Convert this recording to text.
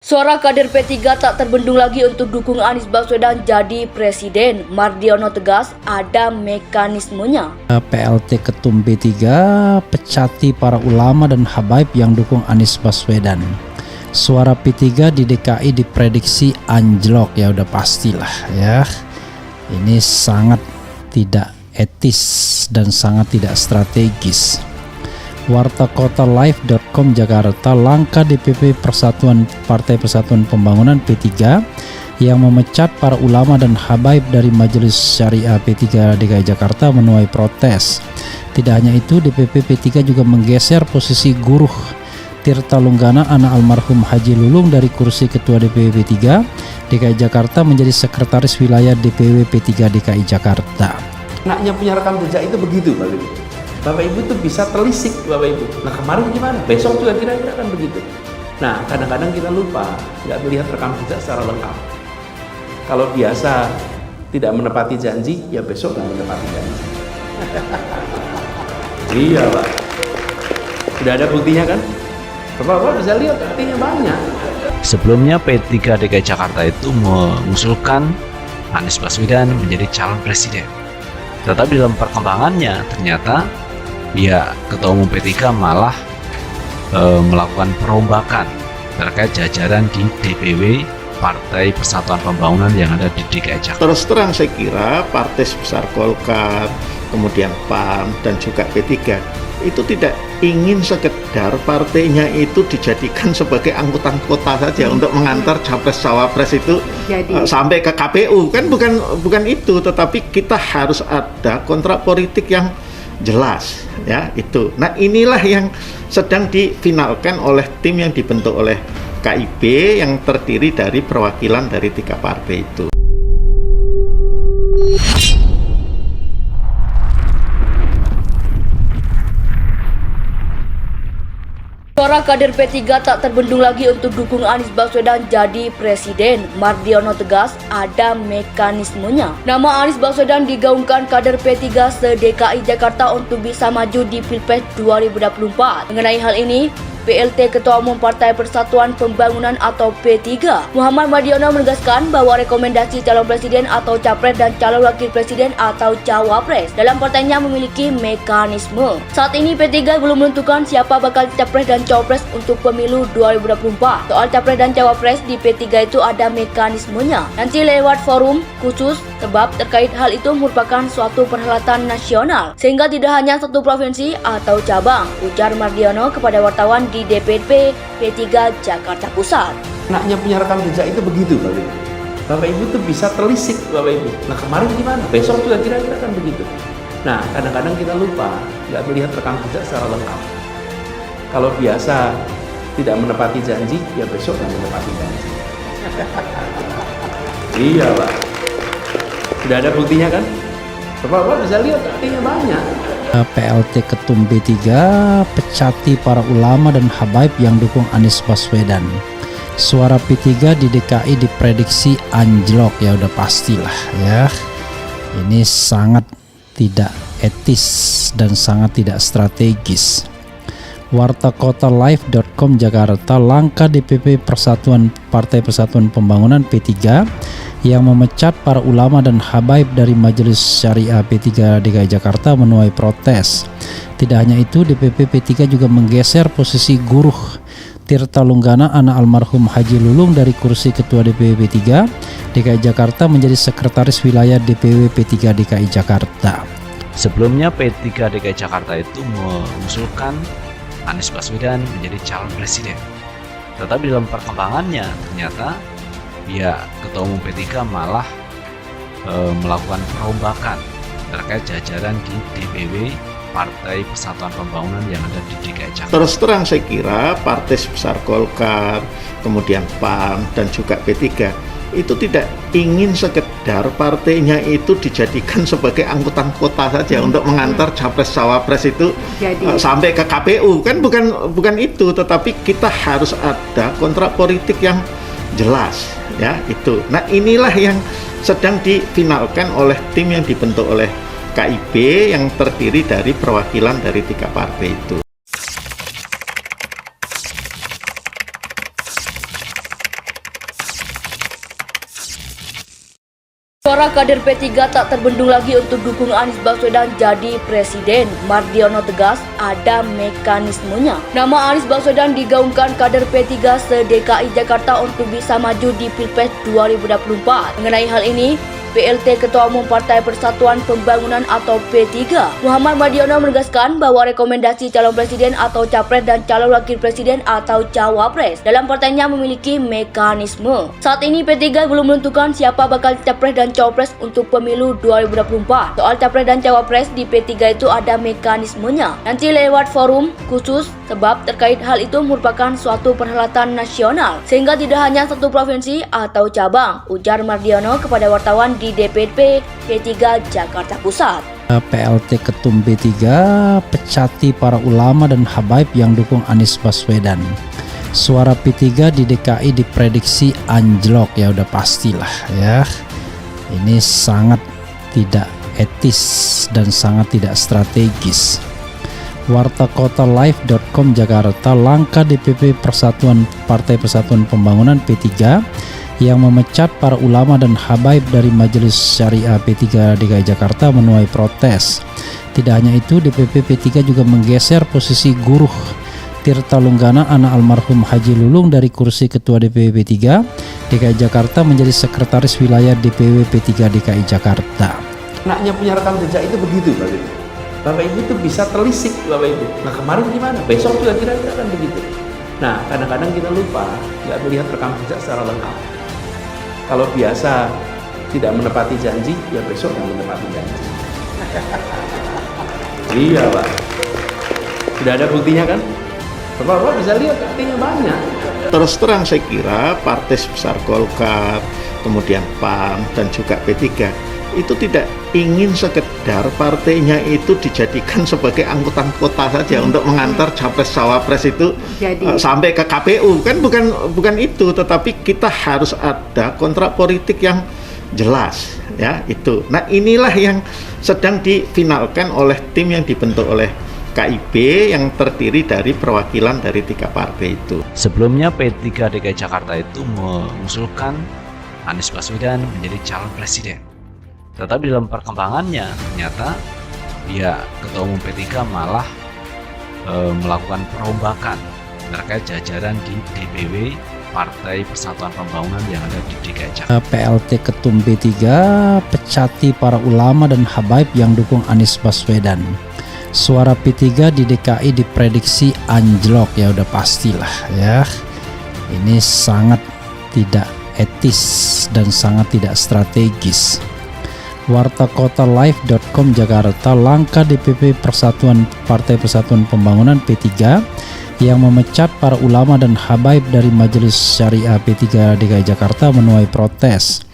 Suara kader P3 tak terbendung lagi untuk dukung Anies Baswedan jadi presiden. Mardiono tegas ada mekanismenya. PLT Ketum P3 pecati para ulama dan habaib yang dukung Anies Baswedan. Suara P3 di DKI diprediksi anjlok, ya udah pastilah ya. Ini sangat tidak etis dan sangat tidak strategis. Wartakotalive.com Jakarta, langkah DPP Partai Persatuan Pembangunan P3 yang memecat para ulama dan habaib dari Majelis Syariah P3 DKI Jakarta menuai protes. Tidak hanya itu, DPP P3 juga menggeser posisi Guru Tirta Lunggana, anak almarhum Haji Lulung, dari kursi Ketua DPW P3 DKI Jakarta menjadi Sekretaris Wilayah DPW P3 DKI Jakarta. Anaknya punya rekam jejak itu begitu, Bapak Ibu. Bapak Ibu tuh bisa telisik, Bapak Ibu. Nah, kemarin gimana? Besok juga kira-kira kan begitu. Nah, kadang-kadang kita lupa nggak melihat rekam jejak secara lengkap. Kalau biasa tidak menepati janji, ya besok nggak menepati janji. Iya, Pak. Sudah ada buktinya kan? Bapak bisa lihat buktinya banyak. Sebelumnya P3 DKI Jakarta itu mengusulkan Anies Baswedan menjadi calon presiden. Tetapi dalam perkembangannya ternyata Ketua Umum P3 malah melakukan perombakan terkait jajaran di DPW Partai Persatuan Pembangunan yang ada di DKI Jakarta. Terus terang saya kira partai sebesar Golkar, kemudian PAN dan juga P3 itu tidak ingin sekedar partainya itu dijadikan sebagai angkutan kota saja untuk mengantar capres-cawapres itu sampai ke KPU, kan bukan itu, tetapi kita harus ada kontrak politik yang jelas ya itu. Nah, inilah yang sedang difinalkan oleh tim yang dibentuk oleh KIP yang terdiri dari perwakilan dari 3 partai itu. Suara kader P3 tak terbendung lagi untuk dukung Anies Baswedan jadi presiden. Mardiono tegas ada mekanismenya. Nama Anies Baswedan digaungkan kader P3 se-DKI Jakarta untuk bisa maju di Pilpres 2024. Mengenai hal ini, PLT Ketua Umum Partai Persatuan Pembangunan atau P3 Muhammad Mardiono menegaskan bahwa rekomendasi calon presiden atau capres dan calon wakil presiden atau cawapres dalam partainya memiliki mekanisme. Saat ini P3 belum menentukan siapa bakal capres dan cawapres untuk pemilu 2024. Soal capres dan cawapres di P3 itu ada mekanismenya. Nanti lewat forum khusus, sebab terkait hal itu merupakan suatu perhelatan nasional sehingga tidak hanya satu provinsi atau cabang, ujar Mardiono kepada wartawan di DPP P3 Jakarta Pusat. Anaknya punya rekam jejak itu begitu, Bapak Ibu. Bapak Ibu tuh bisa telisik, Bapak Ibu. Nah, kemarin gimana? Besok juga kira-kira kan begitu. Nah, kadang-kadang kita lupa nggak melihat rekam jejak secara lengkap. Kalau biasa tidak menepati janji, ya besok nggak menepati janji. Iya, Pak. Sudah ada buktinya kan? Bapak bisa lihat buktinya banyak. PLT Ketum P3 pecati para ulama dan habaib yang dukung Anies Baswedan. Suara P3 di DKI diprediksi anjlok, ya udah pastilah ya. Ini sangat tidak etis dan sangat tidak strategis. Wartakotalive.com Jakarta, langkah DPP Partai Persatuan Pembangunan P3 yang memecat para ulama dan habaib dari Majelis Syariah P3 DKI Jakarta menuai protes. Tidak hanya itu, DPP P3 juga menggeser posisi Guru Tirta Lunggana, anak almarhum Haji Lulung, dari kursi Ketua DPW P3 DKI Jakarta menjadi Sekretaris Wilayah DPW P3 DKI Jakarta. Sebelumnya P3 DKI Jakarta itu mengusulkan Anies Baswedan menjadi calon presiden. Tetapi dalam perkembangannya ternyata Ketua Umum P3 malah melakukan perombakan terkait jajaran di DPW Partai Persatuan Pembangunan yang ada di DKI Jakarta. Terus terang saya kira partai sebesar Golkar, kemudian PAN dan juga P3 itu tidak ingin sekedar partainya itu dijadikan sebagai angkutan kota saja untuk mengantar capres-cawapres itu sampai ke KPU, kan bukan itu, tetapi kita harus ada kontrak politik yang jelas ya itu. Nah, inilah yang sedang difinalkan oleh tim yang dibentuk oleh KIP yang terdiri dari perwakilan dari 3 partai itu. Suara kader P3 tak terbendung lagi untuk dukung Anies Baswedan jadi presiden. Mardiono tegas ada mekanismenya. Nama Anies Baswedan digaungkan kader P3 se-DKI Jakarta untuk bisa maju di Pilpres 2024. Mengenai hal ini, PLT Ketua Umum Partai Persatuan Pembangunan atau P3, Muhammad Mardiono menegaskan bahwa rekomendasi calon presiden atau capres dan calon wakil presiden atau cawapres dalam partainya memiliki mekanisme. Saat ini P3 belum menentukan siapa bakal capres dan cawapres untuk pemilu 2024. Soal capres dan cawapres di P3 itu ada mekanismenya. Nanti lewat forum khusus sebab terkait hal itu merupakan suatu perhelatan nasional sehingga tidak hanya satu provinsi atau cabang, ujar Mardiono kepada wartawan di DPP P3 Jakarta Pusat. PLT Ketum P3 pecati para ulama dan habaib yang dukung Anies Baswedan. Suara P3 di DKI diprediksi anjlok, ya udah pastilah ya. Ini sangat tidak etis dan sangat tidak strategis. Wartakotalive.com Jakarta, langkah DPP Partai Persatuan Pembangunan P3 yang memecat para ulama dan habaib dari Majelis Syariah P3 DKI Jakarta menuai protes. Tidak hanya itu, DPP P3 juga menggeser posisi Guru Tirta Lunggana, anak almarhum Haji Lulung, dari kursi Ketua DPW P3 DKI Jakarta menjadi Sekretaris Wilayah DPW P3 DKI Jakarta. Anaknya punya rekam jejak itu begitu, Bapak Ibu. Bapak Ibu itu bisa telisik, Bapak Ibu. Nah kemarin gimana? Besok juga kira-kira kan begitu. Nah kadang-kadang kita lupa nggak melihat rekam jejak secara lengkap. Kalau biasa tidak menepati janji, ya besok yang menepati janji. Iya Pak. Sudah ada buktinya kan? Bapak bisa lihat buktinya banyak. Terus terang saya kira partai sebesar Golkar, kemudian PAN dan juga P3 itu tidak ingin sekedar partainya itu dijadikan sebagai angkutan kota saja untuk mengantar capres cawapres itu sampai ke KPU, kan bukan itu, tetapi kita harus ada kontrak politik yang jelas ya itu. Nah inilah yang sedang difinalkan oleh tim yang dibentuk oleh KIB yang terdiri dari perwakilan dari 3 partai itu. Sebelumnya P3 DKI Jakarta itu mengusulkan Anies Baswedan menjadi calon presiden. Tetapi dalam perkembangannya ternyata Ketua Umum P3 malah melakukan perombakan terkait jajaran di DPW Partai Persatuan Pembangunan yang ada di DKI Jakarta. PLT Ketum P3 pecati para ulama dan habaib yang dukung Anies Baswedan. Suara P3 di DKI diprediksi anjlok, ya udah pastilah ya. Ini sangat tidak etis dan sangat tidak strategis. Wartakotalive.com Jakarta, langkah DPP Partai Persatuan Pembangunan P3 yang memecat para ulama dan habaib dari Majelis Syariah P3 DKI Jakarta menuai protes.